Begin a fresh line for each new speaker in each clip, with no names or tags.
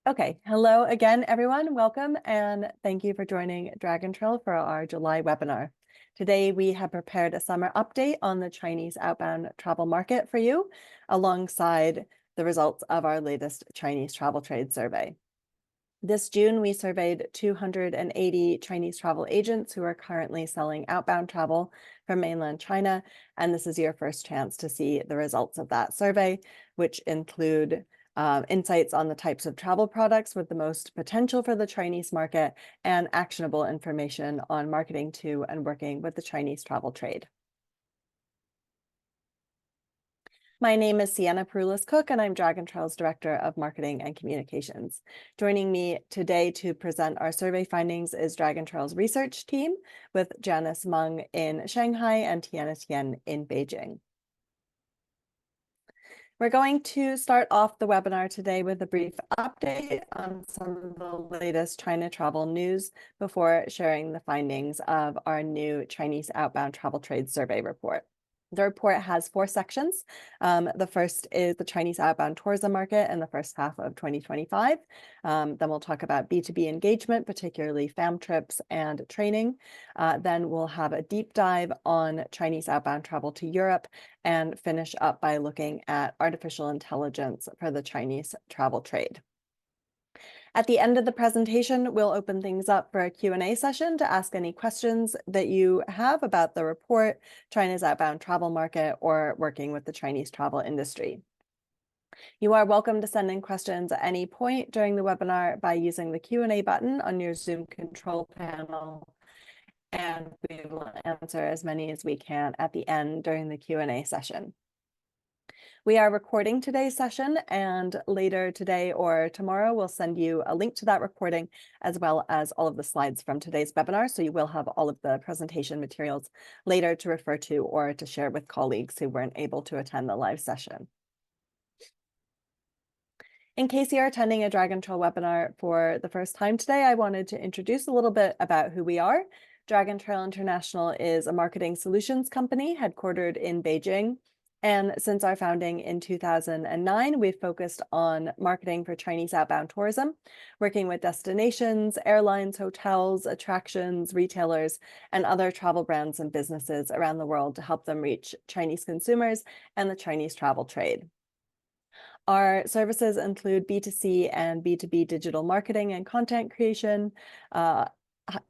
Okay, hello again, everyone. Welcome, and thank you for joining Dragon Trail for our July webinar. Today, we have prepared a summer update on the Chinese outbound travel market for you, alongside the results of our latest Chinese travel trade survey. This June, we surveyed 280 Chinese travel agents who are currently selling outbound travel from mainland China, and this is your first chance to see the results of that survey, which include insights on the types of travel products with the most potential for the Chinese market and actionable information on marketing to and working with the Chinese travel trade. My name is Sienna Perulis-Cook, and I'm Dragon Trail's Director of Marketing and Communications. Joining me today to present our survey findings is Dragon Trail's research team, with Janice Meng in Shanghai and Tiana Tian in Beijing. We're going to start off the webinar today with a brief update on some of the latest China travel news before sharing the findings of our new Chinese outbound travel trade survey report. The report has 4 sections. The first is the Chinese outbound tourism market in the first half of 2025. Then we'll talk about B2B engagement, particularly fam trips and training. Then we'll have a deep dive on Chinese outbound travel to Europe and finish up by looking at artificial intelligence for the Chinese travel trade. At the end of the presentation, we'll open things up for a Q&A session to ask any questions that you have about the report, China's outbound travel market, or working with the Chinese travel industry. You are welcome to send in questions at any point during the webinar by using the Q&A button on your Zoom control panel, and we will answer as many as we can at the end during the Q&A session. We are recording today's session, and later today or tomorrow, we'll send you a link to that recording, as well as all of the slides from today's webinar. So you will have all of the presentation materials later to refer to or to share with colleagues who weren't able to attend the live session. In case you're attending a Dragon Trail webinar for the first time today, I wanted to introduce a little bit about who we are. Dragon Trail International is a marketing solutions company headquartered in Beijing. And since our founding in 2009, we've focused on marketing for Chinese outbound tourism, working with destinations, airlines, hotels, attractions, retailers, and other travel brands and businesses around the world to help them reach Chinese consumers and the Chinese travel trade. Our services include B2C and B2B digital marketing and content creation,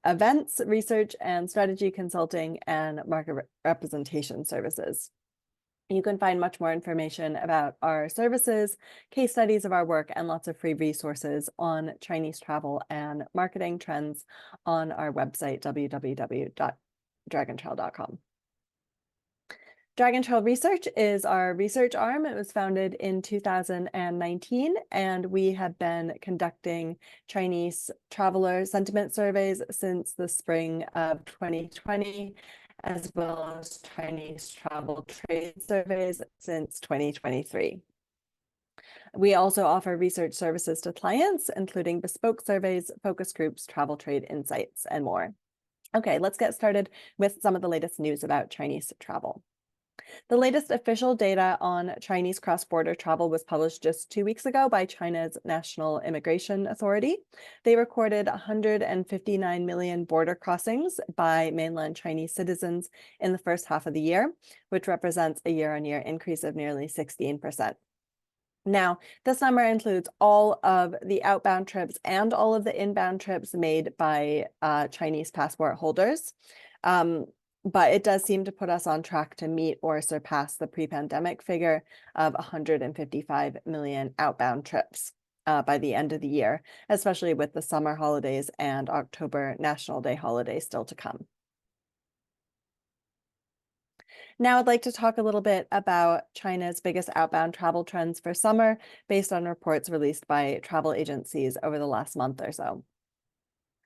events, research and strategy consulting, and market representation services. You can find much more information about our services, case studies of our work, and lots of free resources on Chinese travel and marketing trends on our website, www.dragontrail.com. Dragon Trail Research is our research arm. It was founded in 2019, and we have been conducting Chinese traveler sentiment surveys since the spring of 2020. As well as Chinese travel trade surveys since 2023. We also offer research services to clients, including bespoke surveys, focus groups, travel trade insights, and more. Okay, let's get started with some of the latest news about Chinese travel. The latest official data on Chinese cross-border travel was published just 2 weeks ago by China's National Immigration Authority. They recorded 159 million border crossings by mainland Chinese citizens in the first half of the year, which represents a year-on-year increase of nearly 16%. Now, this number includes all of the outbound trips and all of the inbound trips made by Chinese passport holders. But it does seem to put us on track to meet or surpass the pre-pandemic figure of 155 million outbound trips by the end of the year, especially with the summer holidays and October National Day holiday still to come. Now I'd like to talk a little bit about China's biggest outbound travel trends for summer based on reports released by travel agencies over the last month or so.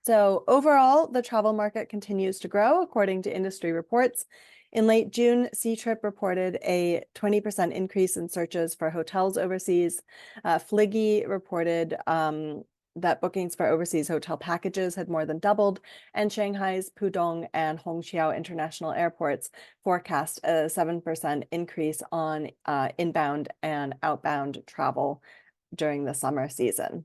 So overall, the travel market continues to grow, according to industry reports. In late June, Ctrip reported a 20% increase in searches for hotels overseas. Fliggy reported that bookings for overseas hotel packages had more than doubled, and Shanghai's Pudong and Hongqiao international airports forecast a 7% increase on inbound and outbound travel during the summer season.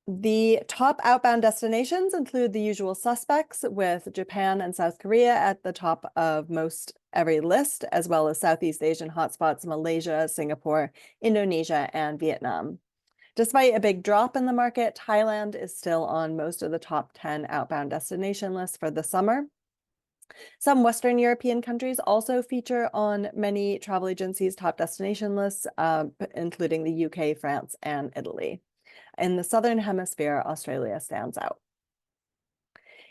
The top outbound destinations include the usual suspects, with Japan and South Korea at the top of most every list, as well as Southeast Asian hotspots, Malaysia, Singapore, Indonesia, and Vietnam. Despite a big drop in the market, Thailand is still on most of the top 10 outbound destination lists for the summer. Some Western European countries also feature on many travel agencies' top destination lists, including the UK, France, and Italy. In the Southern Hemisphere, Australia stands out.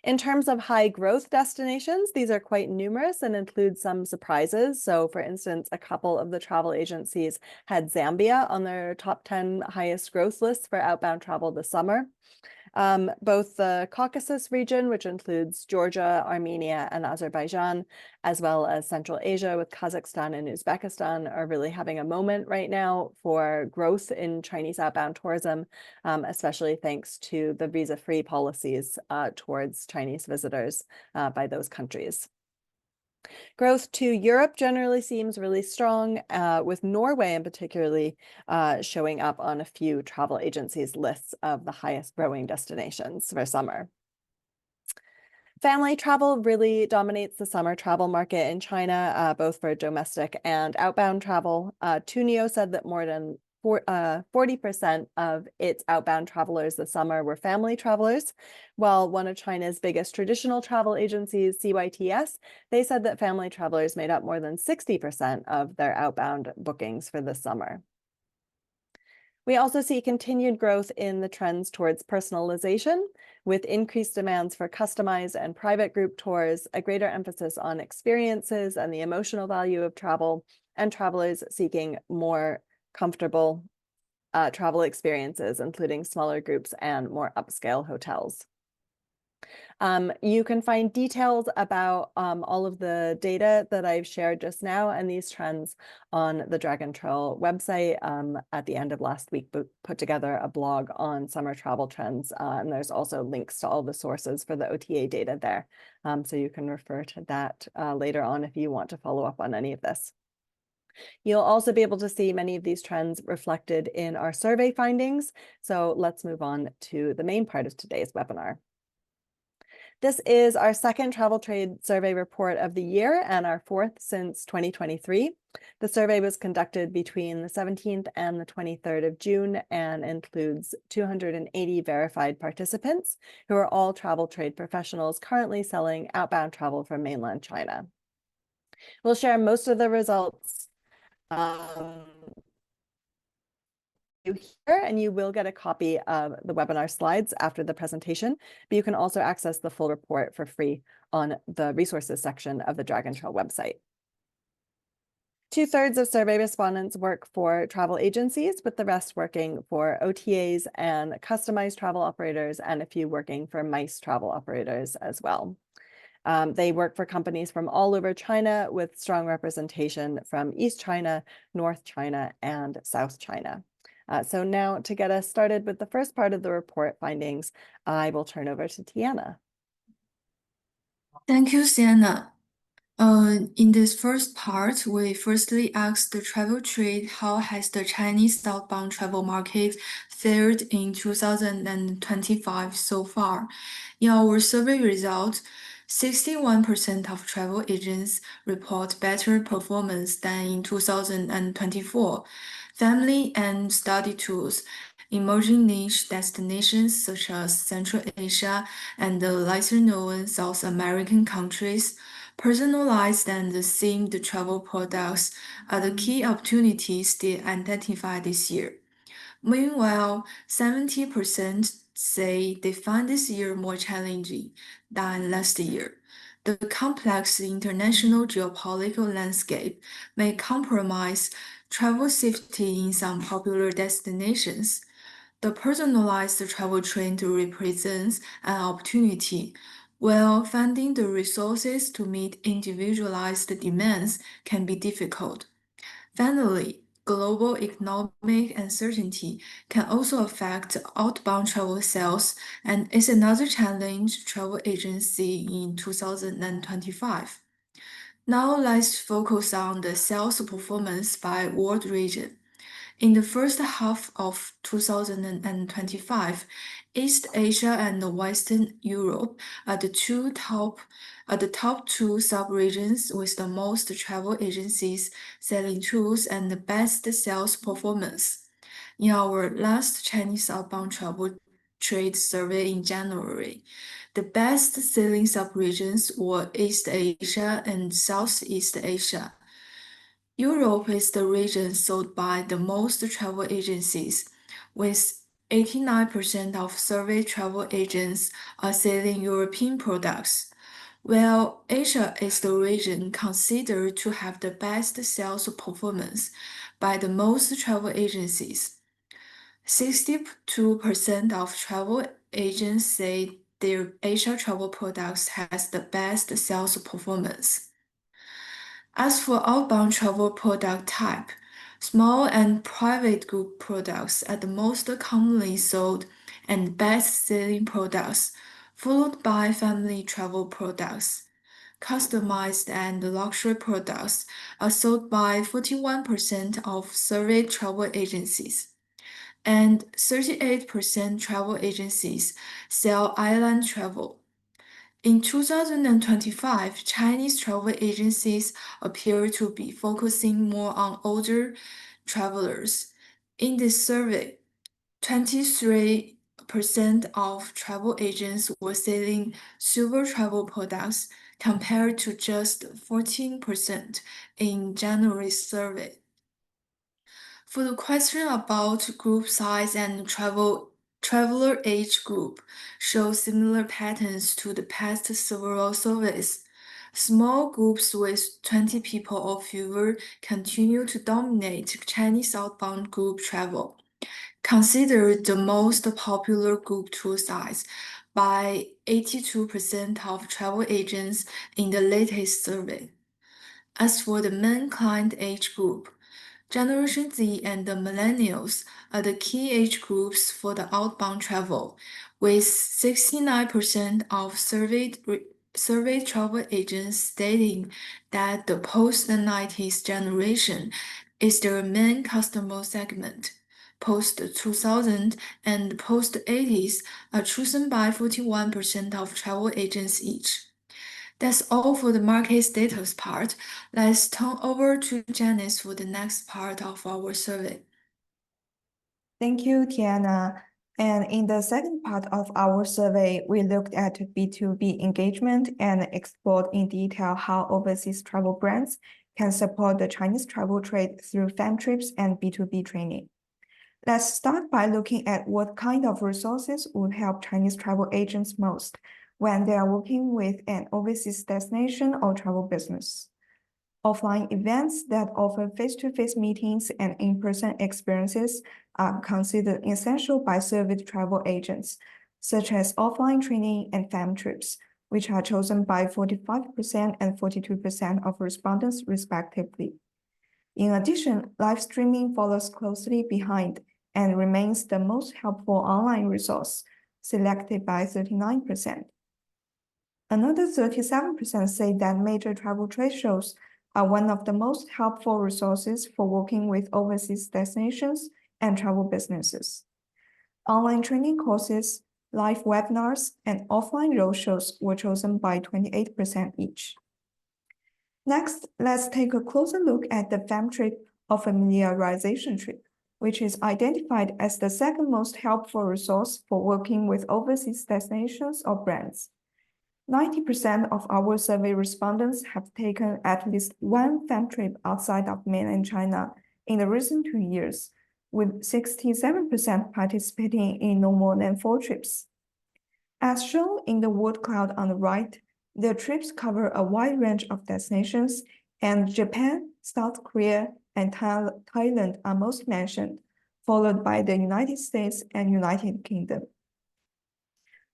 In terms of high growth destinations, these are quite numerous and include some surprises. So for instance, a couple of the travel agencies had Zambia on their top 10 highest growth lists for outbound travel this summer. Both the Caucasus region, which includes Georgia, Armenia, and Azerbaijan, as well as Central Asia with Kazakhstan and Uzbekistan, are really having a moment right now for growth in Chinese outbound tourism, especially thanks to the visa-free policies towards Chinese visitors by those countries. Growth to Europe generally seems really strong, with Norway in particularly showing up on a few travel agencies' lists of the highest growing destinations for summer. Family travel really dominates the summer travel market in China, both for domestic and outbound travel. Tunio said that more than 40% of its outbound travelers this summer were family travelers, while one of China's biggest traditional travel agencies, CYTS, they said that family travelers made up more than 60% of their outbound bookings for this summer. We also see continued growth in the trends towards personalization, with increased demands for customized and private group tours, a greater emphasis on experiences and the emotional value of travel, and travelers seeking more comfortable travel experiences, including smaller groups and more upscale hotels. You can find details about all of the data that I've shared just now and these trends on the Dragon Trail website. At the end of last week, put together a blog on summer travel trends, and there's also links to all the sources for the OTA data there. So you can refer to that later on if you want to follow up on any of this. You'll also be able to see many of these trends reflected in our survey findings. So let's move on to the main part of today's webinar. This is our second travel trade survey report of the year and our fourth since 2023. The survey was conducted between the 17th and the 23rd of June and includes 280 verified participants who are all travel trade professionals currently selling outbound travel from mainland China. We'll share most of the results here, and you will get a copy of the webinar slides after the presentation, but you can also access the full report for free on the resources section of the Dragon Trail website. 2/3 of survey respondents work for travel agencies, with the rest working for OTAs and customized travel operators, and a few working for MICE travel operators as well. They work for companies from all over China, with strong representation from East China, North China, and South China. So now, to get us started with the first part of the report findings, I will turn over to Tiana.
Thank you, Sienna. In this first part, we firstly asked the travel trade, how has the Chinese outbound travel market fared in 2025 so far? In our survey results, 61% of travel agents report better performance than in 2024. Family and study tours, emerging niche destinations such as Central Asia and the lesser-known South American countries, personalized and themed travel products are the key opportunities they identify this year. Meanwhile, 70% say they find this year more challenging than last year. The complex international geopolitical landscape may compromise travel safety in some popular destinations. The personalized travel trend represents an opportunity, while finding the resources to meet individualized demands can be difficult. Finally, global economic uncertainty can also affect outbound travel sales and is another challenge travel agents see in 2025. Now let's focus on the sales performance by world region. In the first half of 2025, East Asia and Western Europe are the top two sub-regions with the most travel agencies selling tools and the best sales performance. In our last Chinese outbound travel trade survey in January, the best-selling sub-regions were East Asia and Southeast Asia. Europe is the region sold by the most travel agencies, with 89% of surveyed travel agents are selling European products, while Asia is the region considered to have the best sales performance by the most travel agencies. 62% of travel agents say their Asia travel products has the best sales performance. As for outbound travel product type, small and private group products are the most commonly sold and best-selling products, followed by family travel products. Customized and luxury products are sold by 41% of surveyed travel agencies, and 38% travel agencies sell island travel. In 2025, Chinese travel agencies appear to be focusing more on older travelers. In this survey, 23% of travel agents were selling silver travel products compared to just 14% in January's survey. For the question about group size and traveler age group show similar patterns to the past several surveys. Small groups with 20 people or fewer continue to dominate Chinese outbound group travel, considered the most popular group tour size by 82% of travel agents in the latest survey. As for the main client age group, Generation Z and the millennials are the key age groups for the outbound travel, with 69% of surveyed travel agents stating that the post-90s generation is their main customer segment. Post-2000 and post-80s are chosen by 41% of travel agents each. That's all for the market status part. Let's turn over to Janice for the next part of our survey.
Thank you, Tiana. And in the second part of our survey, we looked at B2B engagement and explored in detail how overseas travel brands can support the Chinese travel trade through fan trips and B2B training. Let's start by looking at what kind of resources would help Chinese travel agents most when they are working with an overseas destination or travel business. Offline events that offer face-to-face meetings and in-person experiences are considered essential by surveyed travel agents, such as offline training and fam trips, which are chosen by 45% and 42% of respondents respectively. In addition, live streaming follows closely behind and remains the most helpful online resource, selected by 39%. Another 37% say that major travel trade shows are one of the most helpful resources for working with overseas destinations and travel businesses. Online training courses, live webinars, and offline roadshows were chosen by 28% each. Next, let's take a closer look at the fam trip or familiarization trip, which is identified as the second most helpful resource for working with overseas destinations or brands. 90% of our survey respondents have taken at least one fam trip outside of mainland China in the recent 2 years, with 67% participating in no more than 4 trips. As shown in the word cloud on the right, the trips cover a wide range of destinations, and Japan, South Korea, and Thailand are most mentioned, followed by the United States and United Kingdom.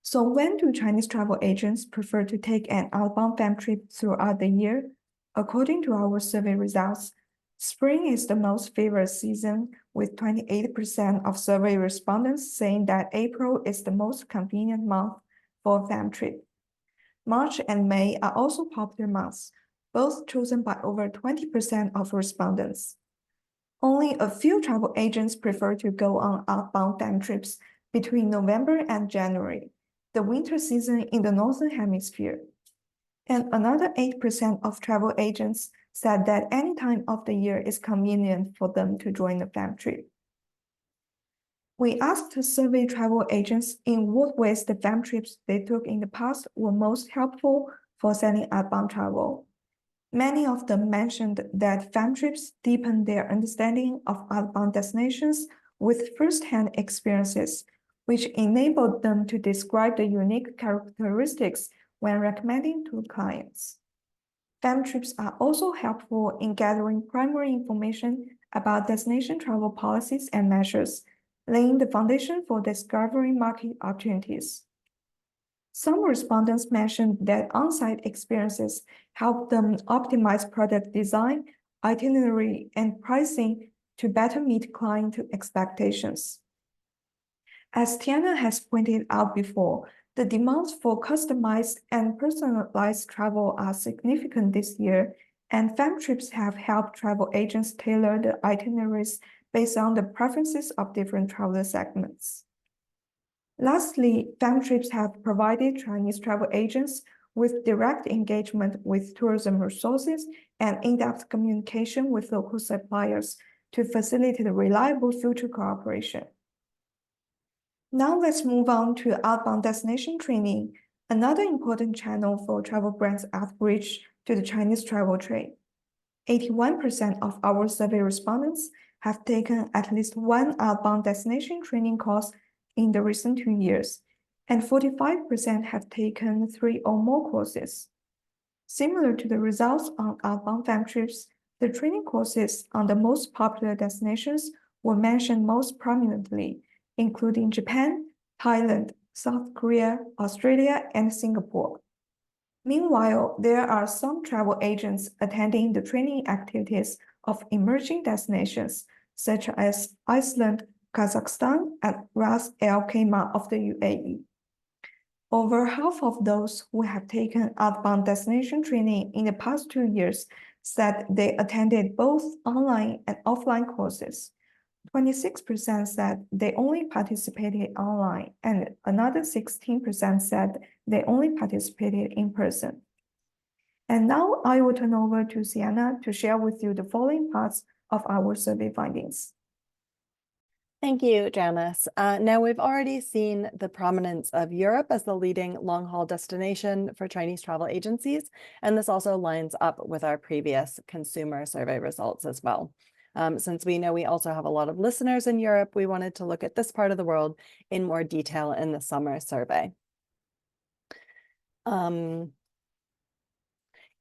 So when do Chinese travel agents prefer to take an outbound fam trip throughout the year? According to our survey results, spring is the most favored season, with 28% of survey respondents saying that April is the most convenient month for a fam trip. March and May are also popular months, both chosen by over 20% of respondents. Only a few travel agents prefer to go on outbound time trips between November and January, the winter season in the Northern Hemisphere. And another 8% of travel agents said that any time of the year is convenient for them to join a fam trip. We asked survey travel agents in what ways the fam trips they took in the past were most helpful for selling outbound travel. Many of them mentioned that fam trips deepened their understanding of outbound destinations with first-hand experiences, which enabled them to describe the unique characteristics when recommending to clients. Fam trips are also helpful in gathering primary information about destination travel policies and measures, laying the foundation for discovering market opportunities. Some respondents mentioned that on-site experiences help them optimize product design, itinerary, and pricing to better meet client expectations. As Tiana has pointed out before, the demands for customized and personalized travel are significant this year, and fam trips have helped travel agents tailor the itineraries based on the preferences of different traveler segments. Lastly, fam trips have provided Chinese travel agents with direct engagement with tourism resources and in-depth communication with local suppliers to facilitate reliable future cooperation. Now let's move on to outbound destination training, another important channel for travel brands' outreach to the Chinese travel trade. 81% of our survey respondents have taken at least one outbound destination training course in the recent 2 years, and 45% have taken 3 or more courses. Similar to the results on outbound fam trips, the training courses on the most popular destinations were mentioned most prominently, including Japan, Thailand, South Korea, Australia, and Singapore. Meanwhile, there are some travel agents attending the training activities of emerging destinations, such as Iceland, Kazakhstan, and Ras Al Khaimah of the UAE. Over half of those who have taken outbound destination training in the past 2 years said they attended both online and offline courses. 26% said they only participated online, and another 16% said they only participated in person. And now I will turn over to Sienna to share with you the following parts of our survey findings.
Thank you, Janice. Now we've already seen the prominence of Europe as the leading long-haul destination for Chinese travel agencies, and this also lines up with our previous consumer survey results as well. Since we know we also have a lot of listeners in Europe, we wanted to look at this part of the world in more detail in the summer survey.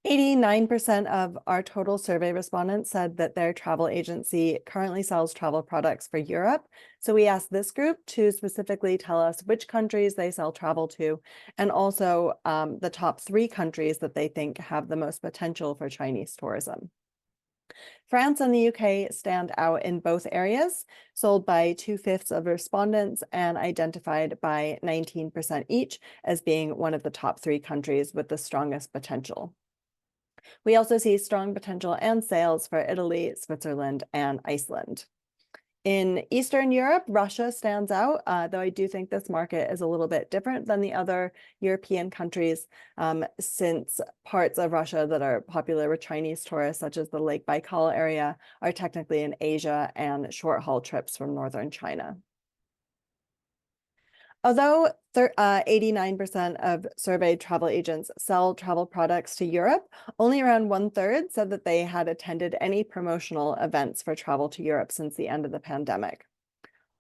89% of our total survey respondents said that their travel agency currently sells travel products for Europe. So we asked this group to specifically tell us which countries they sell travel to, and also the top 3 countries that they think have the most potential for Chinese tourism. France and the UK stand out in both areas, sold by 2/5 of respondents and identified by 19% each as being one of the top 3 countries with the strongest potential. We also see strong potential and sales for Italy, Switzerland, and Iceland. In Eastern Europe, Russia stands out, though I do think this market is a little bit different than the other European countries, since parts of Russia that are popular with Chinese tourists, such as the Lake Baikal area, are technically in Asia and short-haul trips from northern China. Although 89% of surveyed travel agents sell travel products to Europe, only around 1/3 said that they had attended any promotional events for travel to Europe since the end of the pandemic.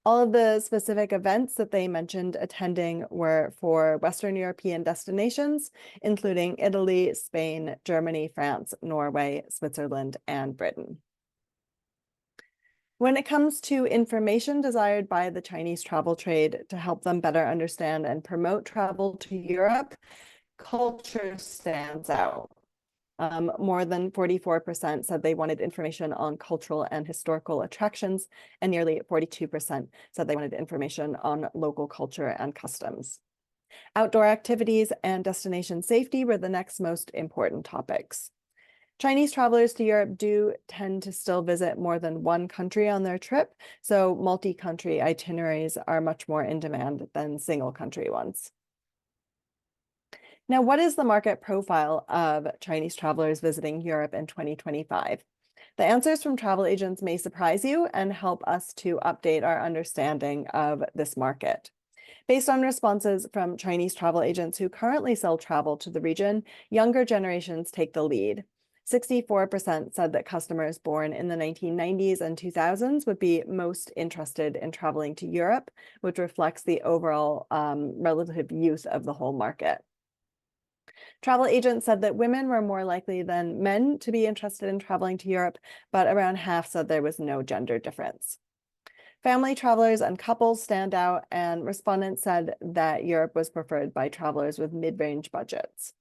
All of the specific events that they mentioned attending were for Western European destinations, including Italy, Spain, Germany, France, Norway, Switzerland, and Britain. When it comes to information desired by the Chinese travel trade to help them better understand and promote travel to Europe, culture stands out. More than 44% said they wanted information on cultural and historical attractions, and nearly 42% said they wanted information on local culture and customs. Outdoor activities and destination safety were the next most important topics. Chinese travelers to Europe do tend to still visit more than one country on their trip, so multi-country itineraries are much more in demand than single-country ones. Now, what is the market profile of Chinese travelers visiting Europe in 2025? The answers from travel agents may surprise you and help us to update our understanding of this market. Based on responses from Chinese travel agents who currently sell travel to the region, younger generations take the lead. 64% said that customers born in the 1990s and 2000s would be most interested in traveling to Europe, which reflects the overall relative youth of the whole market. Travel agents said that women were more likely than men to be interested in traveling to Europe, but around half said there was no gender difference. Family travelers and couples stand out, and respondents said that Europe was preferred by travelers with mid-range budgets.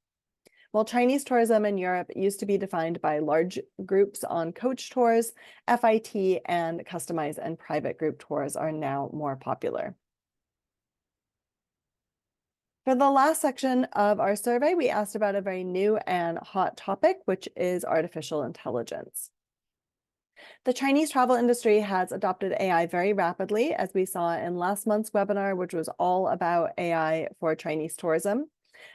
While Chinese tourism in Europe used to be defined by large groups on coach tours, FIT and customized and private group tours are now more popular. For the last section of our survey, we asked about a very new and hot topic, which is artificial intelligence. The Chinese travel industry has adopted AI very rapidly, as we saw in last month's webinar, which was all about AI for Chinese tourism,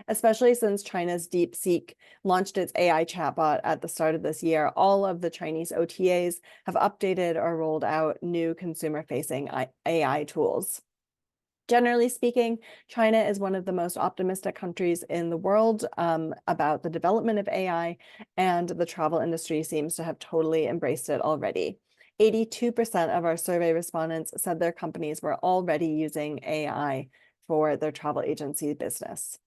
especially since China's DeepSeek launched its AI chatbot at the start of this year. All of the Chinese OTAs have updated or rolled out new consumer-facing AI tools. Generally speaking, China is one of the most optimistic countries in the world about the development of AI, and the travel industry seems to have totally embraced it already. 82% of our survey respondents said their companies were already using AI for their travel agency business.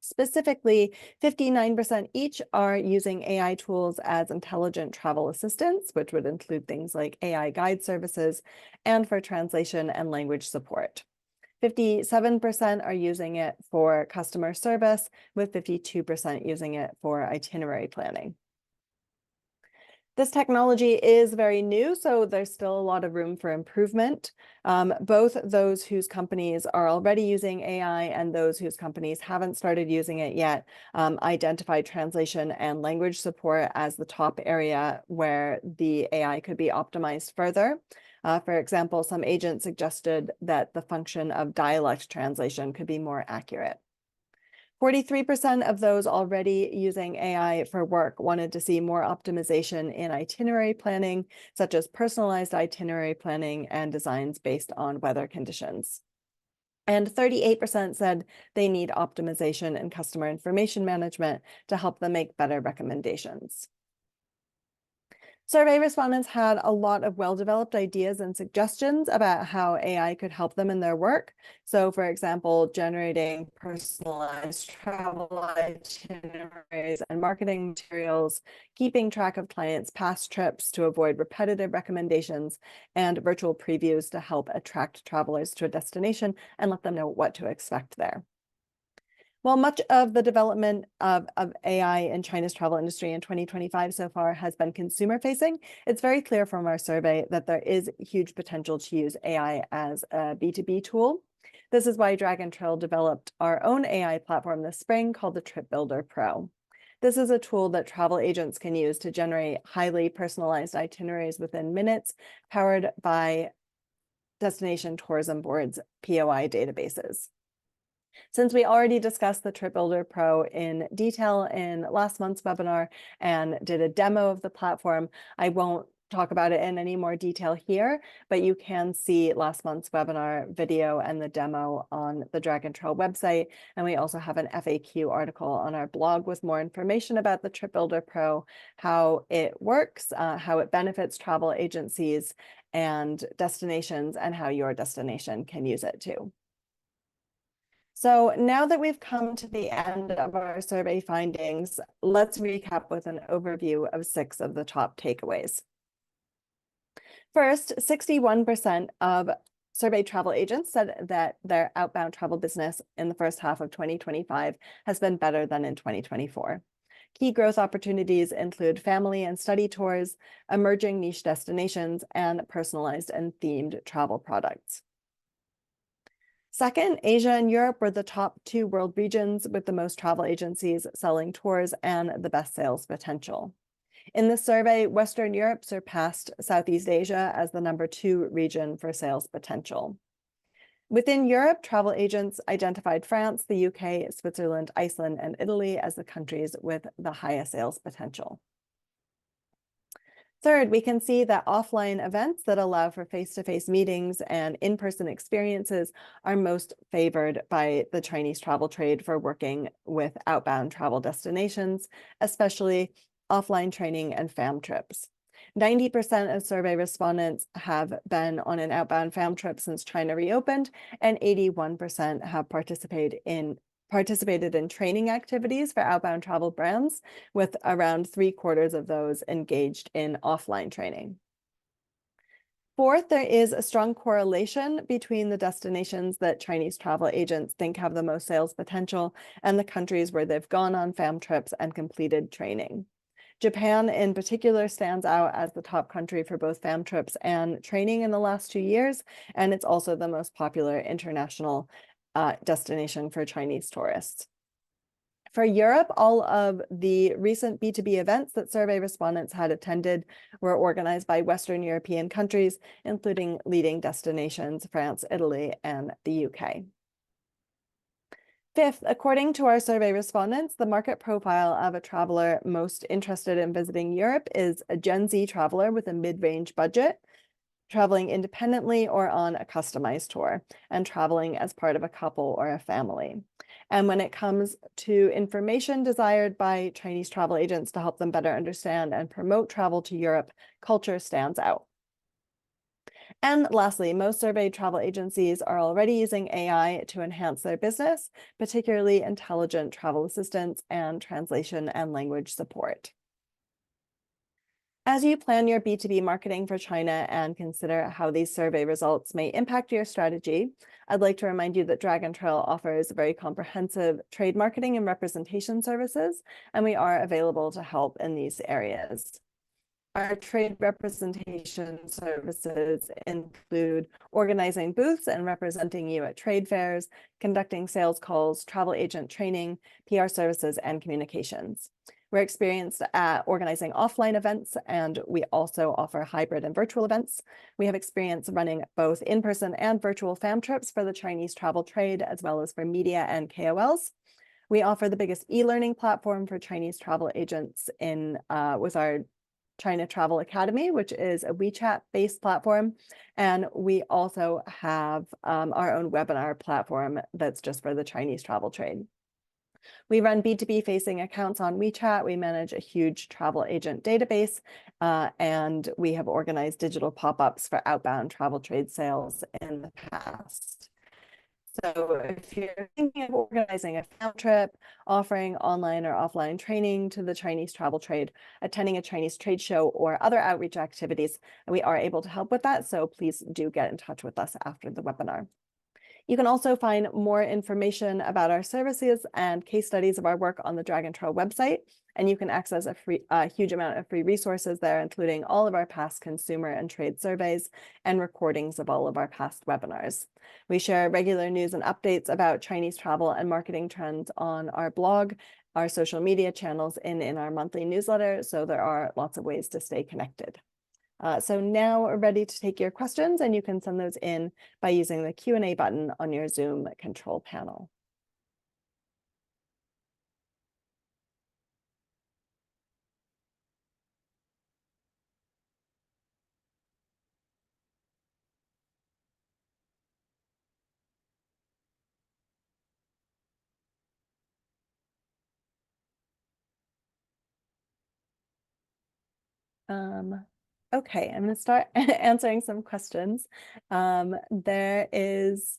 Specifically, 59% each are using AI tools as intelligent travel assistants, which would include things like AI guide services, and for translation and language support. 57% are using it for customer service, with 52% using it for itinerary planning. This technology is very new, so there's still a lot of room for improvement. Both those whose companies are already using AI and those whose companies haven't started using it yet identified translation and language support as the top area where the AI could be optimized further. For example, some agents suggested that the function of dialect translation could be more accurate. 43% of those already using AI for work wanted to see more optimization in itinerary planning, such as personalized itinerary planning and designs based on weather conditions. And 38% said they need optimization in customer information management to help them make better recommendations. Survey respondents had a lot of well-developed ideas and suggestions about how AI could help them in their work. So, for example, generating personalized travel itineraries and marketing materials, keeping track of clients' past trips to avoid repetitive recommendations, and virtual previews to help attract travelers to a destination and let them know what to expect there. While much of the development of AI in China's travel industry in 2025 so far has been consumer-facing, it's very clear from our survey that there is huge potential to use AI as a B2B tool. This is why Dragon Trail developed our own AI platform this spring called the Trip Builder Pro. This is a tool that travel agents can use to generate highly personalized itineraries within minutes, powered by destination tourism boards' POI databases. Since we already discussed the Trip Builder Pro in detail in last month's webinar and did a demo of the platform, I won't talk about it in any more detail here, but you can see last month's webinar video and the demo on the Dragon Trail website. And we also have an FAQ article on our blog with more information about the Trip Builder Pro, how it works, how it benefits travel agencies and destinations, and how your destination can use it too. So now that we've come to the end of our survey findings, let's recap with an overview of 6 of the top takeaways. First, 61% of surveyed travel agents said that their outbound travel business in the first half of 2025 has been better than in 2024. Key growth opportunities include family and study tours, emerging niche destinations, and personalized and themed travel products. Second, Asia and Europe were the top two world regions with the most travel agencies selling tours and the best sales potential. In the survey, Western Europe surpassed Southeast Asia as the #2 region for sales potential. Within Europe, travel agents identified France, the UK, Switzerland, Iceland, and Italy as the countries with the highest sales potential. Third, we can see that offline events that allow for face-to-face meetings and in-person experiences are most favored by the Chinese travel trade for working with outbound travel destinations, especially offline training and fam trips. 90% of survey respondents have been on an outbound fam trip since China reopened, and 81% have participated in training activities for outbound travel brands, with around 3/4 of those engaged in offline training. Fourth, there is a strong correlation between the destinations that Chinese travel agents think have the most sales potential and the countries where they've gone on fam trips and completed training. Japan in particular stands out as the top country for both fam trips and training in the last 2 years, and it's also the most popular international destination for Chinese tourists. For Europe, all of the recent B2B events that survey respondents had attended were organized by Western European countries, including leading destinations, France, Italy, and the UK. Fifth, according to our survey respondents, the market profile of a traveler most interested in visiting Europe is a Gen Z traveler with a mid-range budget, traveling independently or on a customized tour, and traveling as part of a couple or a family. And when it comes to information desired by Chinese travel agents to help them better understand and promote travel to Europe, culture stands out. And lastly, most surveyed travel agencies are already using AI to enhance their business, particularly intelligent travel assistants and translation and language support. As you plan your B2B marketing for China and consider how these survey results may impact your strategy, I'd like to remind you that Dragon Trail offers very comprehensive trade marketing and representation services, and we are available to help in these areas. Our trade representation services include organizing booths and representing you at trade fairs, conducting sales calls, travel agent training, PR services, and communications. We're experienced at organizing offline events, and we also offer hybrid and virtual events. We have experience running both in-person and virtual fam trips for the Chinese travel trade, as well as for media and KOLs. We offer the biggest e-learning platform for Chinese travel agents with our China Travel Academy, which is a WeChat-based platform. And we also have our own webinar platform that's just for the Chinese travel trade. We run B2B facing accounts on WeChat. We manage a huge travel agent database, and we have organized digital pop-ups for outbound travel trade sales in the past. So if you're thinking of organizing a fam trip, offering online or offline training to the Chinese travel trade, attending a Chinese trade show, or other outreach activities, we are able to help with that. So please do get in touch with us after the webinar. You can also find more information about our services and case studies of our work on the Dragon Trail website, and you can access a huge amount of free resources there, including all of our past consumer and trade surveys and recordings of all of our past webinars. We share regular news and updates about Chinese travel and marketing trends on our blog, our social media channels, and in our monthly newsletter, so there are lots of ways to stay connected. So now we're ready to take your questions, and you can send those in by using the Q&A button on your Zoom control panel. Okay, I'm going to start answering some questions. There is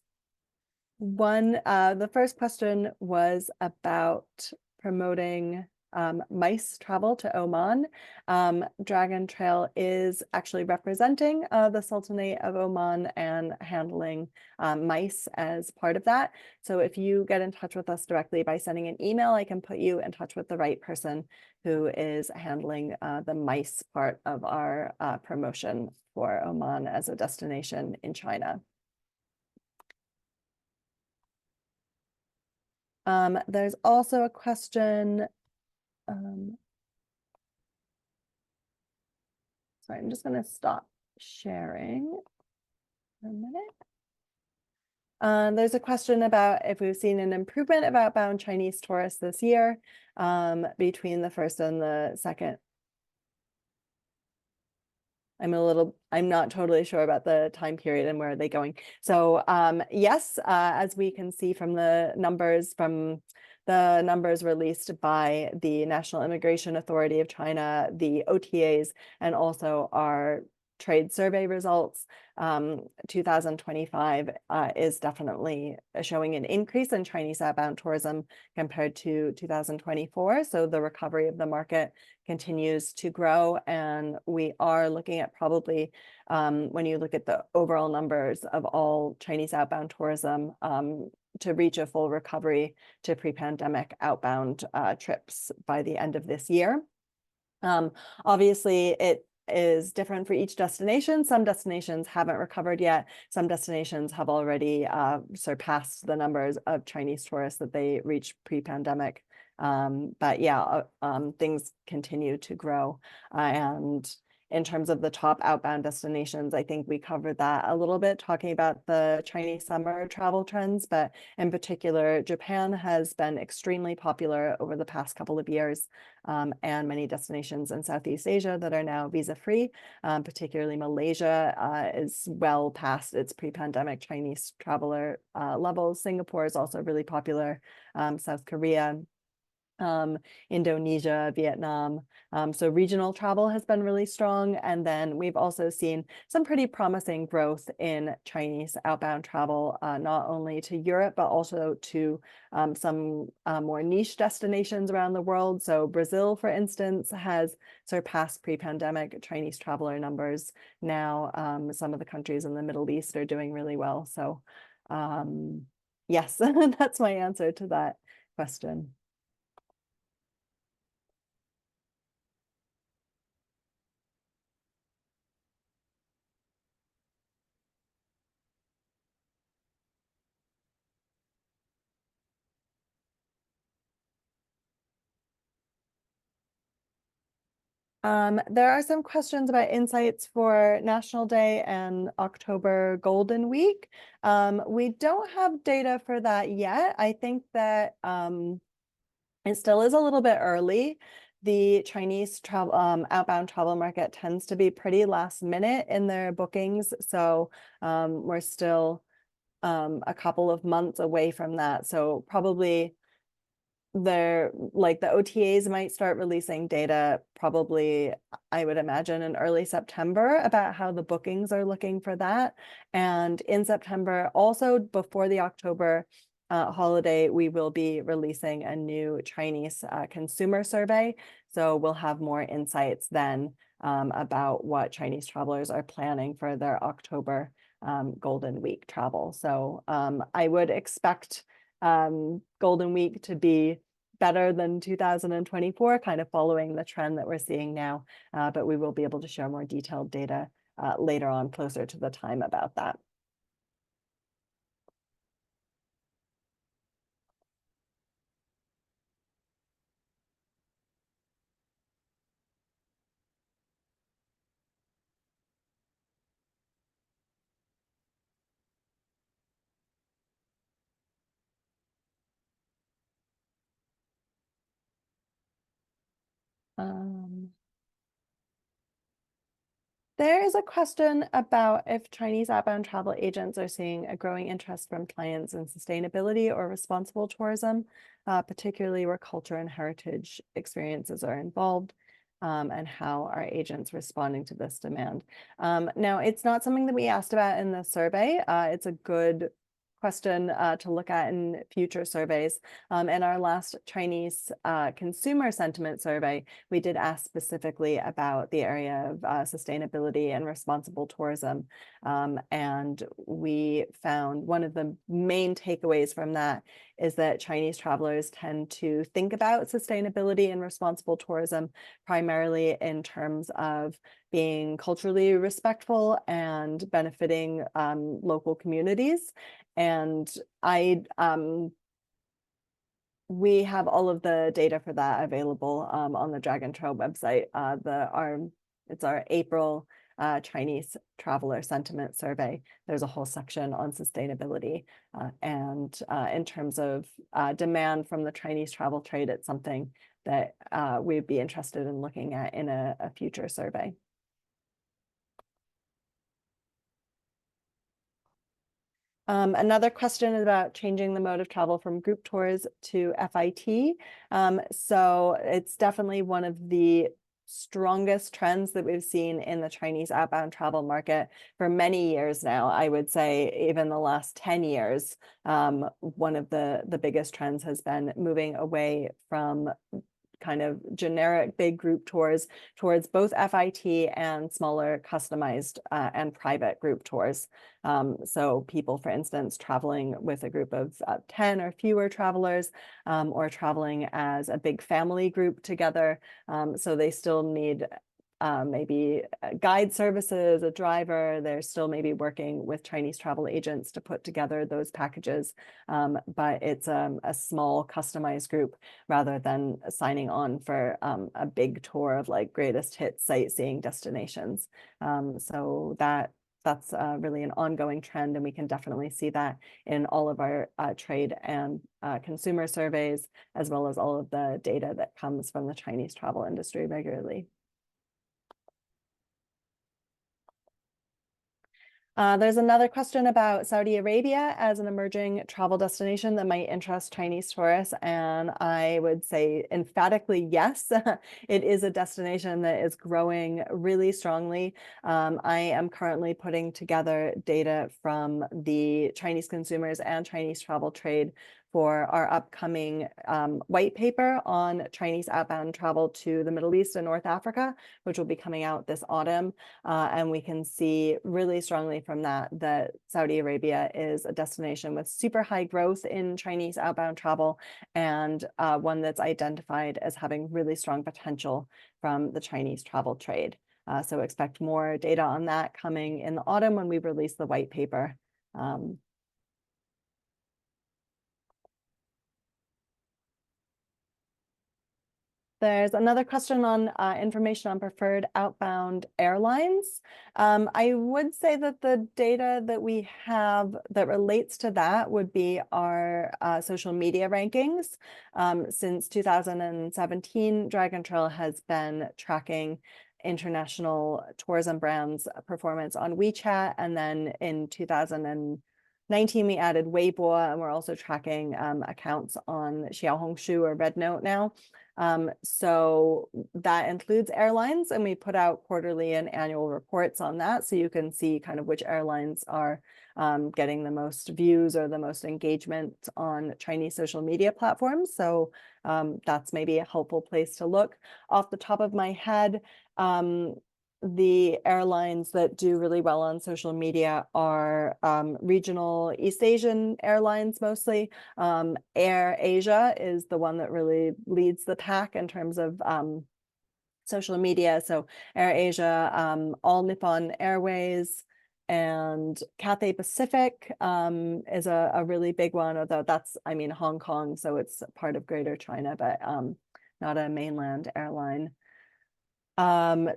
one, the first question was about promoting MICE travel to Oman. Dragon Trail is actually representing the Sultanate of Oman and handling MICE as part of that. So if you get in touch with us directly by sending an email, I can put you in touch with the right person who is handling the MICE part of our promotion for Oman as a destination in China. There's also a question. Sorry, I'm just going to stop sharing for a minute. There's a question about if we've seen an improvement of outbound Chinese tourists this year between the first and the second. I'm not totally sure about the time period and where are they going. So yes, as we can see from the numbers released by the National Immigration Authority of China, the OTAs, and also our trade survey results, 2025 is definitely showing an increase in Chinese outbound tourism compared to 2024. So the recovery of the market continues to grow, and we are looking at probably, when you look at the overall numbers of all Chinese outbound tourism, to reach a full recovery to pre-pandemic outbound trips by the end of this year. Obviously, it is different for each destination. Some destinations haven't recovered yet. Some destinations have already surpassed the numbers of Chinese tourists that they reached pre-pandemic. But yeah, things continue to grow. And in terms of the top outbound destinations, I think we covered that a little bit, talking about the Chinese summer travel trends, but in particular, Japan has been extremely popular over the past couple of years, and many destinations in Southeast Asia that are now visa-free, particularly Malaysia is well past its pre-pandemic Chinese traveler levels. Singapore is also really popular, South Korea, Indonesia, Vietnam. So regional travel has been really strong. And then we've also seen some pretty promising growth in Chinese outbound travel, not only to Europe, but also to some more niche destinations around the world. So Brazil, for instance, has surpassed pre-pandemic Chinese traveler numbers. Now, some of the countries in the Middle East are doing really well. So yes, that's my answer to that question. There are some questions about insights for National Day and October Golden Week. We don't have data for that yet. I think that it still is a little bit early. The Chinese travel outbound travel market tends to be pretty last minute in their bookings. So we're still a couple of months away from that. So probably the OTAs might start releasing data probably, I would imagine, in early September about how the bookings are looking for that. And in September, also before the October holiday, we will be releasing a new Chinese consumer survey. So we'll have more insights then about what Chinese travelers are planning for their October Golden Week travel. So I would expect Golden Week to be better than 2024, kind of following the trend that we're seeing now, but we will be able to share more detailed data later on, closer to the time about that. There is a question about if Chinese outbound travel agents are seeing a growing interest from clients in sustainability or responsible tourism, particularly where culture and heritage experiences are involved, and how are agents responding to this demand? Now, it's not something that we asked about in the survey. It's a good question to look at in future surveys. In our last Chinese consumer sentiment survey, we did ask specifically about the area of sustainability and responsible tourism. And we found one of the main takeaways from that is that Chinese travelers tend to think about sustainability and responsible tourism primarily in terms of being culturally respectful and benefiting local communities. And we have all of the data for that available on the Dragon Trail website. It's our April Chinese traveler sentiment survey. There's a whole section on sustainability, and in terms of demand from the Chinese travel trade, it's something that we'd be interested in looking at in a future survey. Another question is about changing the mode of travel from group tours to FIT. So it's definitely one of the strongest trends that we've seen in the Chinese outbound travel market for many years now. I would say even the last 10 years, one of the biggest trends has been moving away from kind of generic big group tours towards both FIT and smaller customized and private group tours. So people, for instance, traveling with a group of 10 or fewer travelers, or traveling as a big family group together. So they still need maybe guide services, a driver. They're still maybe working with Chinese travel agents to put together those packages, but it's a small customized group rather than signing on for a big tour of like greatest hits sightseeing destinations. So that's really an ongoing trend, and we can definitely see that in all of our trade and consumer surveys, as well as all of the data that comes from the Chinese travel industry regularly. There's another question about Saudi Arabia as an emerging travel destination that might interest Chinese tourists, and I would say emphatically yes. It is a destination that is growing really strongly. I am currently putting together data from the Chinese consumers and Chinese travel trade for our upcoming white paper on Chinese outbound travel to the Middle East and North Africa, which will be coming out this autumn. And we can see really strongly from that Saudi Arabia is a destination with super high growth in Chinese outbound travel, and one that's identified as having really strong potential from the Chinese travel trade. So expect more data on that coming in the autumn when we release the white paper. There's another question on information on preferred outbound airlines. I would say that the data that we have that relates to that would be our social media rankings. Since 2017, Dragon Trail has been tracking international tourism brands' performance on WeChat, and then in 2019 we added Weibo, and we're also tracking accounts on Xiaohongshu or Rednote now. So that includes airlines, and we put out quarterly and annual reports on that, so you can see kind of which airlines are getting the most views or the most engagement on Chinese social media platforms. So that's maybe a helpful place to look. Off the top of my head, the airlines that do really well on social media are regional East Asian airlines mostly. Air Asia is the one that really leads the pack in terms of social media. So Air Asia, All Nippon Airways, and Cathay Pacific is a really big one, although that's, I mean, Hong Kong, so it's part of Greater China, but not a mainland airline.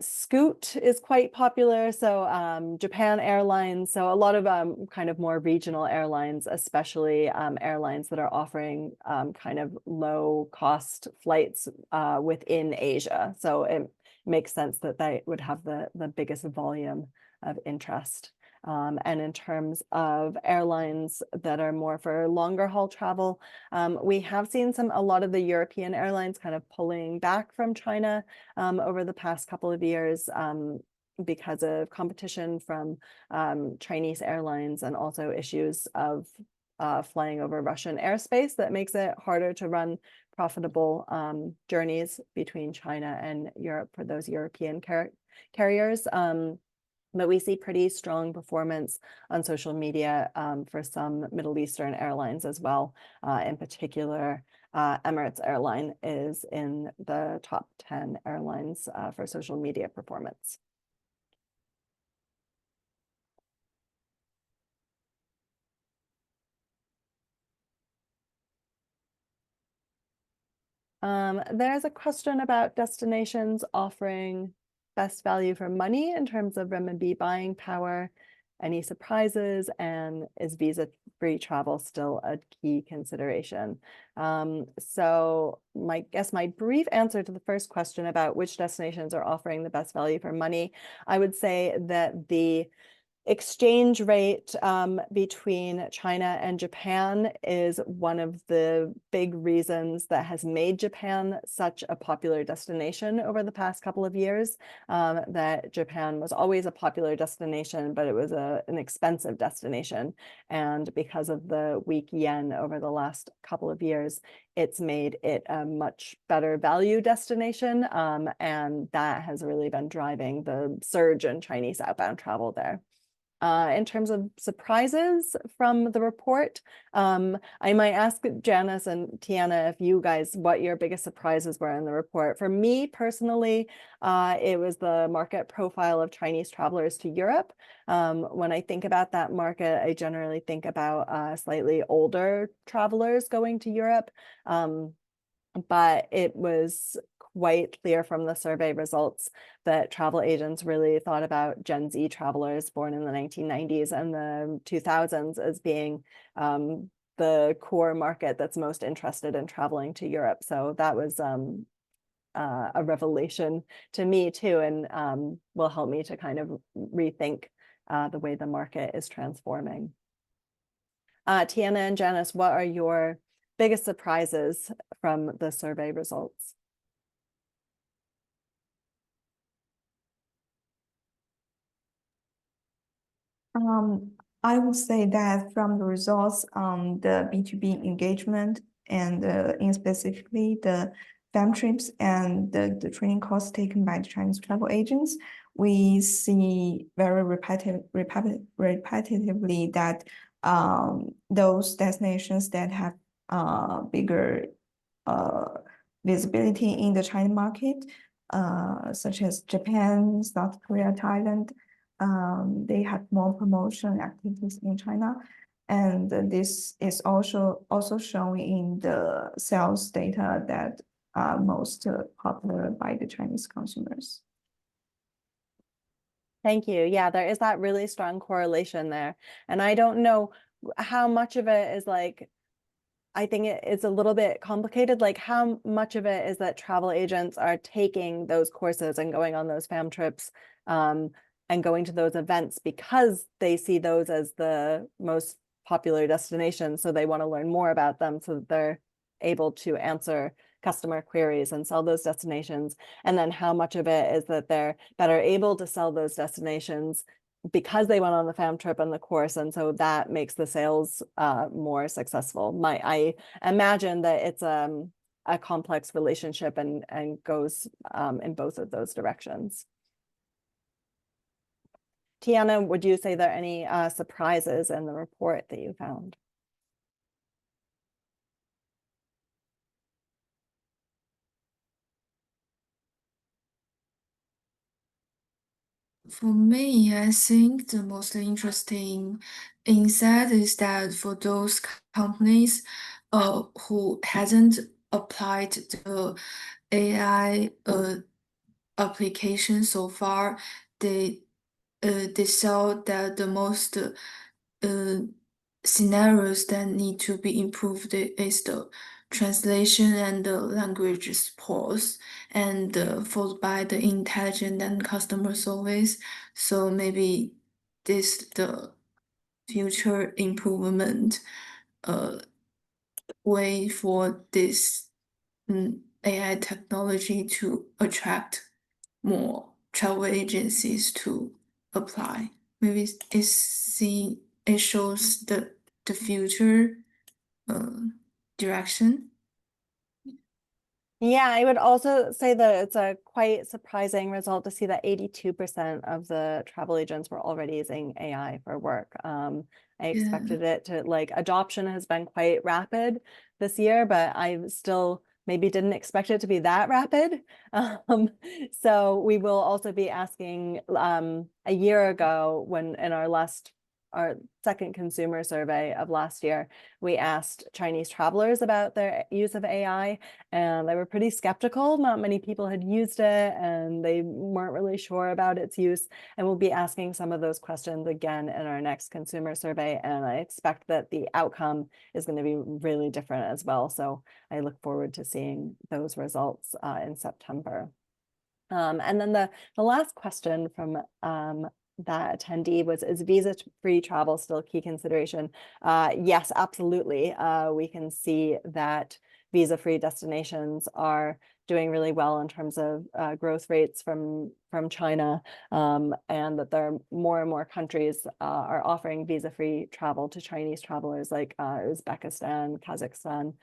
Scoot is quite popular, so Japan Airlines, so a lot of kind of more regional airlines, especially airlines that are offering kind of low cost flights within Asia. So it makes sense that they would have the biggest volume of interest. And in terms of airlines that are more for longer haul travel, we have seen a lot of the European airlines kind of pulling back from China over the past couple of years because of competition from Chinese airlines, and also issues of flying over Russian airspace that makes it harder to run profitable journeys between China and Europe for those European carriers. But we see pretty strong performance on social media for some Middle Eastern airlines as well. In particular, Emirates Airline is in the top 10 airlines for social media performance. There's a question about destinations offering best value for money in terms of renminbi buying power. Any surprises, and is visa-free travel still a key consideration? So my brief answer to the first question about which destinations are offering the best value for money, I would say that the exchange rate between China and Japan is one of the big reasons that has made Japan such a popular destination over the past couple of years. That Japan was always a popular destination, but it was an expensive destination. And because of the weak yen over the last couple of years, it's made it a much better value destination. And that has really been driving the surge in Chinese outbound travel there. In terms of surprises from the report, I might ask Janice and Tiana if you guys, what your biggest surprises were in the report. For me personally, it was the market profile of Chinese travelers to Europe. When I think about that market, I generally think about slightly older travelers going to Europe. But it was quite clear from the survey results that travel agents really thought about Gen Z travelers born in the 1990s and the 2000s as being the core market that's most interested in traveling to Europe. So that was a revelation to me too, and will help me to kind of rethink the way the market is transforming. Tiana and Janice, what are your biggest surprises from the survey results?
I would say that from the results on the B2B engagement and in specifically the fam trips and the training course taken by the Chinese travel agents, we see very repetitively that those destinations that have bigger visibility in the China market, such as Japan, South Korea, Thailand, they have more promotion activities in China. And this is also shown in the sales data that are most popular by the Chinese consumers.
Thank you. Yeah, there is that really strong correlation there. And I don't know how much of it is like, I think it's a little bit complicated, like how much of it is that travel agents are taking those courses and going on those fam trips and going to those events because they see those as the most popular destinations. So they want to learn more about them so that they're able to answer customer queries and sell those destinations. And then how much of it is that they're better able to sell those destinations because they went on the fam trip and the course, and so that makes the sales more successful. I imagine that it's a complex relationship and goes in both of those directions. Tiana, would you say there are any surprises in the report that you found?
For me, I think the most interesting insight is that for those companies who hasn't applied the AI application so far, they saw that the most scenarios that need to be improved is the translation and the language support, and followed by the intelligent and customer service. So maybe this the future improvement way for this AI technology to attract more travel agencies to apply. Maybe it shows the future direction.
Yeah, I would also say that it's a quite surprising result to see that 82% of the travel agents were already using AI for work. I expected it to, like, adoption has been quite rapid this year, but I still maybe didn't expect it to be that rapid. So we will also be asking a year ago, when in our last our second consumer survey of last year, we asked Chinese travelers about their use of AI, and they were pretty skeptical. Not many people had used it, and they weren't really sure about its use. And we'll be asking some of those questions again in our next consumer survey, and I expect that the outcome is going to be really different as well. So I look forward to seeing those results in September. And then the last question from that attendee was, is visa-free travel still a key consideration? Yes, absolutely. We can see that visa-free destinations are doing really well in terms of growth rates from China, and that there are more and more countries are offering visa-free travel to Chinese travelers, like Uzbekistan, Kazakhstan,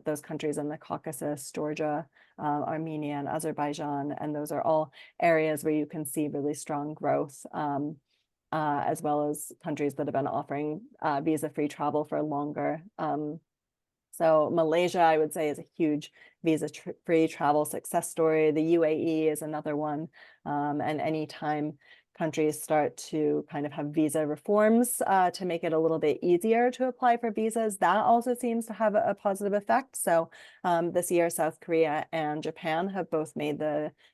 those countries in the Caucasus, Georgia, Armenia, and Azerbaijan, and those are all areas where you can see really strong growth, as well as countries that have been offering visa-free travel for longer. So Malaysia, I would say, is a huge visa-free travel success story. The UAE is another one. And anytime countries start to kind of have visa reforms to make it a little bit easier to apply for visas, that also seems to have a positive effect. So this year, South Korea and Japan have both made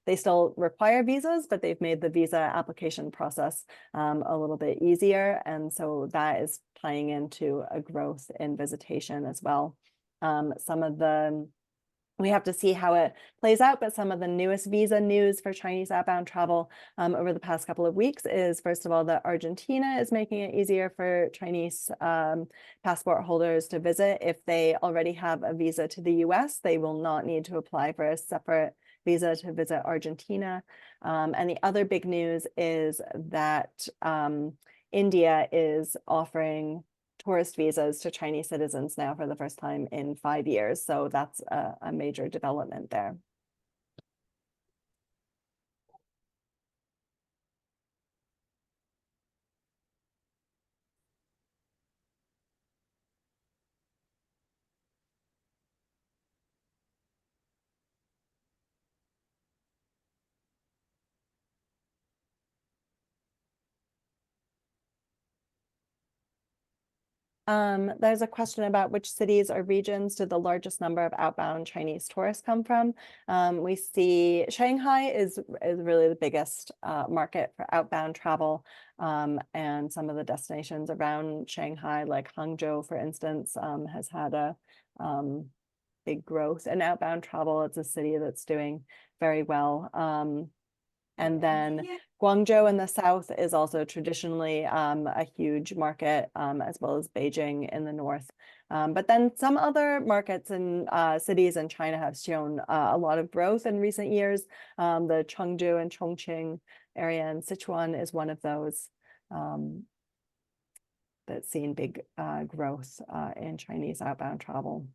they still require visas, but they've made the visa application process a little bit easier. And so that is tying into a growth in visitation as well. We have to see how it plays out, but some of the newest visa news for Chinese outbound travel over the past couple of weeks is, first of all, that Argentina is making it easier for Chinese passport holders to visit. If they already have a visa to the US, they will not need to apply for a separate visa to visit Argentina. And the other big news is that India is offering tourist visas to Chinese citizens now for the first time in 5 years. So that's a major development there. There's a question about which cities or regions did the largest number of outbound Chinese tourists come from. We see Shanghai is really the biggest market for outbound travel, and some of the destinations around Shanghai, like Hangzhou, for instance, has had a big growth in outbound travel. It's a city that's doing very well. And then Guangzhou in the south is also traditionally a huge market, as well as Beijing in the north. But then some other markets and cities in China have shown a lot of growth in recent years. The Chengdu and Chongqing area in Sichuan is one of those that's seen big growth in Chinese outbound travel.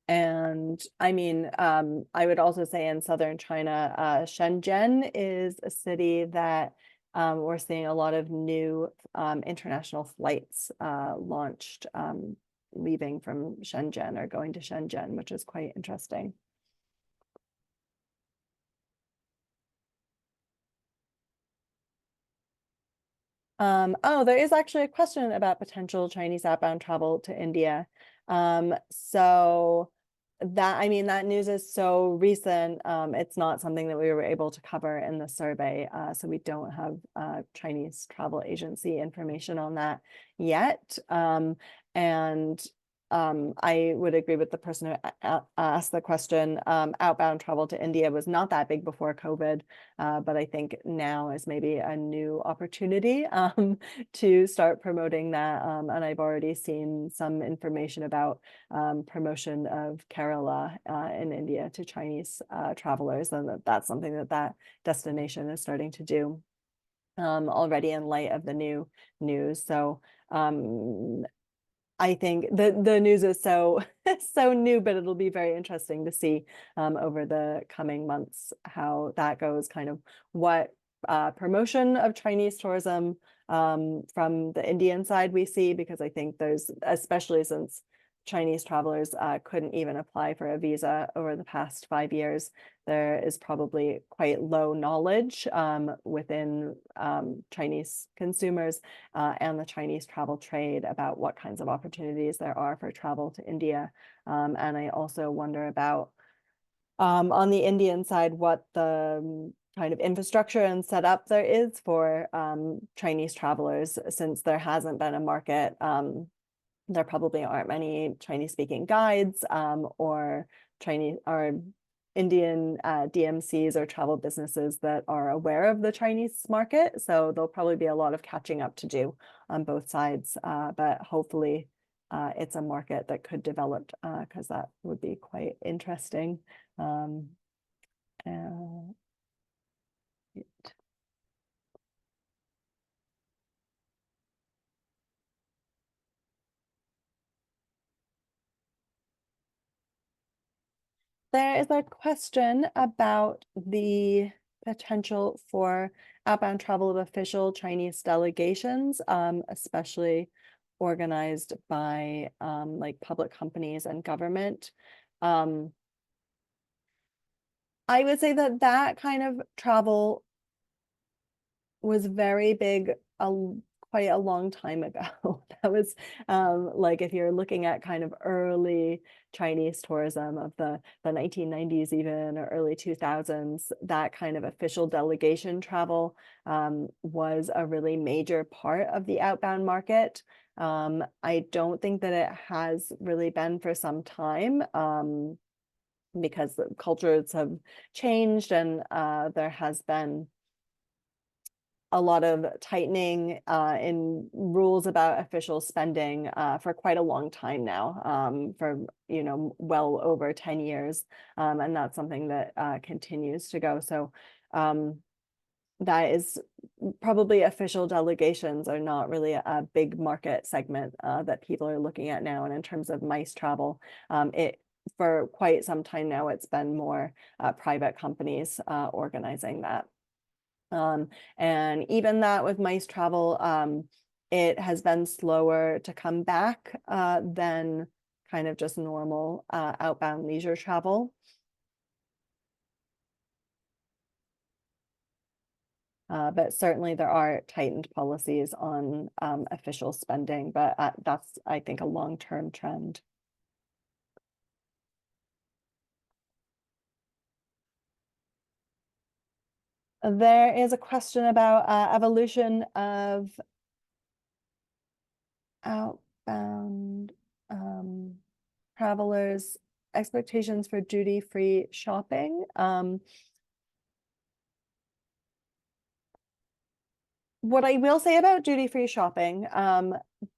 And I mean, I would also say in southern China, Shenzhen is a city that we're seeing a lot of new international flights launched, leaving from Shenzhen or going to Shenzhen, which is quite interesting. Oh, there is actually a question about potential Chinese outbound travel to India. So that, I mean, that news is so recent. It's not something that we were able to cover in the survey. So we don't have Chinese travel agency information on that yet. And I would agree with the person who asked the question. Outbound travel to India was not that big before COVID, but I think now is maybe a new opportunity to start promoting that. And I've already seen some information about promotion of Kerala in India to Chinese travelers, and that's something that destination is starting to do already in light of the new news. So I think the news is so new, but it'll be very interesting to see over the coming months how that goes, kind of what promotion of Chinese tourism from the Indian side we see, because I think there's, especially since Chinese travelers couldn't even apply for a visa over the past 5 years. There is probably quite low knowledge within Chinese consumers and the Chinese travel trade about what kinds of opportunities there are for travel to India. And I also wonder about on the Indian side, what the kind of infrastructure and setup there is for Chinese travelers, since there hasn't been a market. There probably aren't many Chinese speaking guides or Indian DMCs or travel businesses that are aware of the Chinese market. So there'll probably be a lot of catching up to do on both sides, but hopefully it's a market that could develop because that would be quite interesting. There is a question about the potential for outbound travel of official Chinese delegations, especially organized by like public companies and government. I would say that that kind of travel was very big quite a long time ago. That was like if you're looking at kind of early Chinese tourism of the 1990s even or early 2000s, that kind of official delegation travel was a really major part of the outbound market. I don't think that it has really been for some time because the cultures have changed and there has been a lot of tightening in rules about official spending for quite a long time now, for well over 10 years, and that's something that continues to go. So that is probably official delegations are not really a big market segment that people are looking at now. And in terms of MICE travel, it for quite some time now, it's been more private companies organizing that. And even that with MICE travel, it has been slower to come back than kind of just normal outbound leisure travel. But certainly there are tightened policies on official spending, but that's, I think, a long-term trend. There is a question about evolution of outbound travelers' expectations for duty-free shopping. What I will say about duty-free shopping,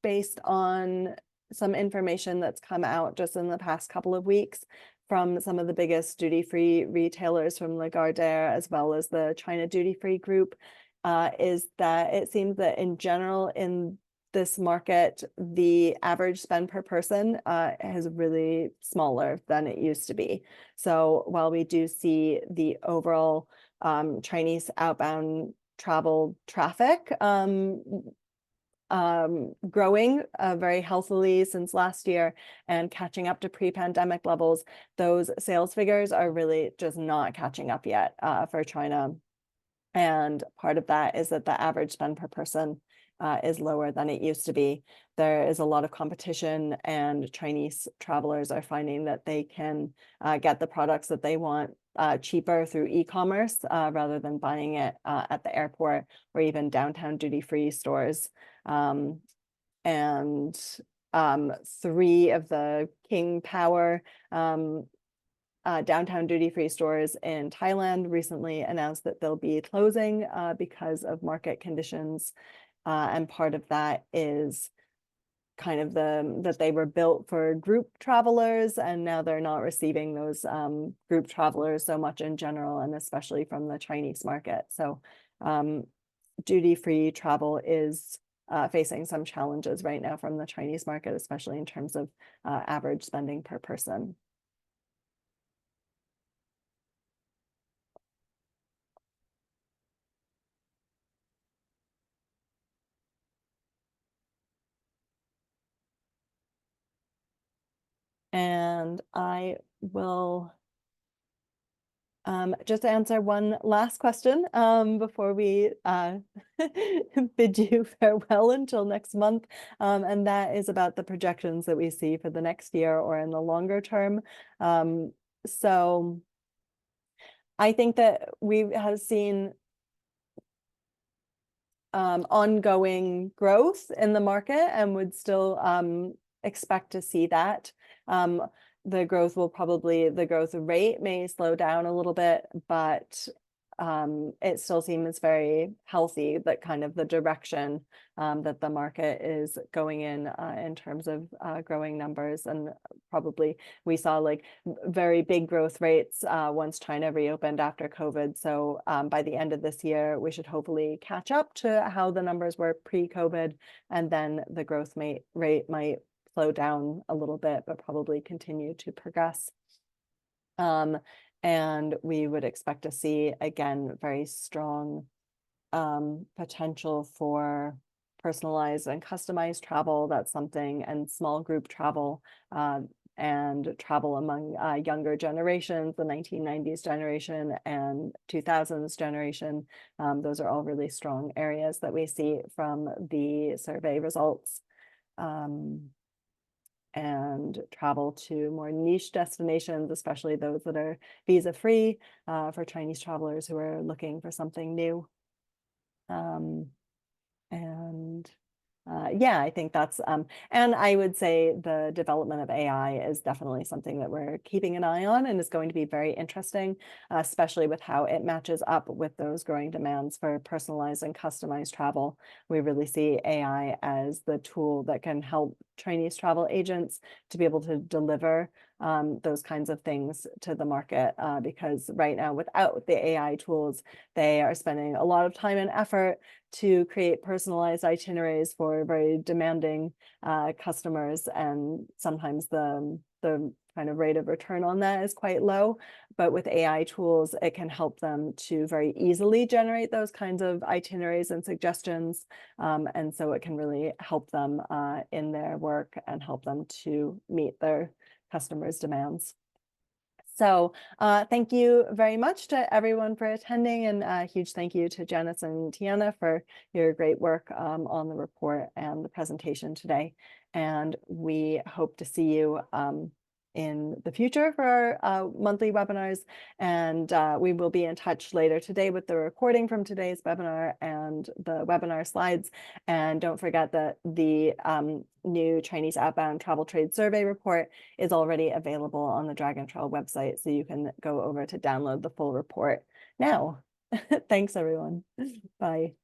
based on some information that's come out just in the past couple of weeks from some of the biggest duty-free retailers from Lagardère as well as the China Duty-Free Group, is that it seems that in general in this market, the average spend per person is really smaller than it used to be. So while we do see the overall Chinese outbound travel traffic growing very healthily since last year and catching up to pre-pandemic levels, those sales figures are really just not catching up yet for China. And part of that is that the average spend per person is lower than it used to be. There is a lot of competition, and Chinese travelers are finding that they can get the products that they want cheaper through e-commerce rather than buying it at the airport or even downtown duty-free stores. And 3 of the King Power downtown duty-free stores in Thailand recently announced that they'll be closing because of market conditions. And part of that is kind of that they were built for group travelers, and now they're not receiving those group travelers so much in general, and especially from the Chinese market. So duty-free travel is facing some challenges right now from the Chinese market, especially in terms of average spending per person. And I will just answer one last question before we bid you farewell until next month. And that is about the projections that we see for the next year or in the longer term. So I think that we have seen ongoing growth in the market and would still expect to see that. The growth rate may slow down a little bit, but it still seems very healthy, that kind of the direction that the market is going in terms of growing numbers. And probably we saw like very big growth rates once China reopened after COVID. So by the end of this year, we should hopefully catch up to how the numbers were pre-COVID, and then the growth rate might slow down a little bit, but probably continue to progress. And we would expect to see, again, very strong potential for personalized and customized travel. That's something, and small group travel and travel among younger generations, the 1990s generation and 2000s generation. Those are all really strong areas that we see from the survey results. And travel to more niche destinations, especially those that are visa-free for Chinese travelers who are looking for something new. Yeah, I think that's, and I would say the development of AI is definitely something that we're keeping an eye on and is going to be very interesting, especially with how it matches up with those growing demands for personalized and customized travel. We really see AI as the tool that can help Chinese travel agents to be able to deliver those kinds of things to the market, because right now, without the AI tools, they are spending a lot of time and effort to create personalized itineraries for very demanding customers, and sometimes the kind of rate of return on that is quite low. But with AI tools, it can help them to very easily generate those kinds of itineraries and suggestions, and so it can really help them in their work and help them to meet their customers' demands. So thank you very much to everyone for attending, and a huge thank you to Janice and Tiana for your great work on the report and the presentation today. And we hope to see you in the future for our monthly webinars, and we will be in touch later today with the recording from today's webinar and the webinar slides. And don't forget that the new Chinese outbound travel trade survey report is already available on the Dragon Trail website, so you can go over to download the full report now. Thanks, everyone. Bye.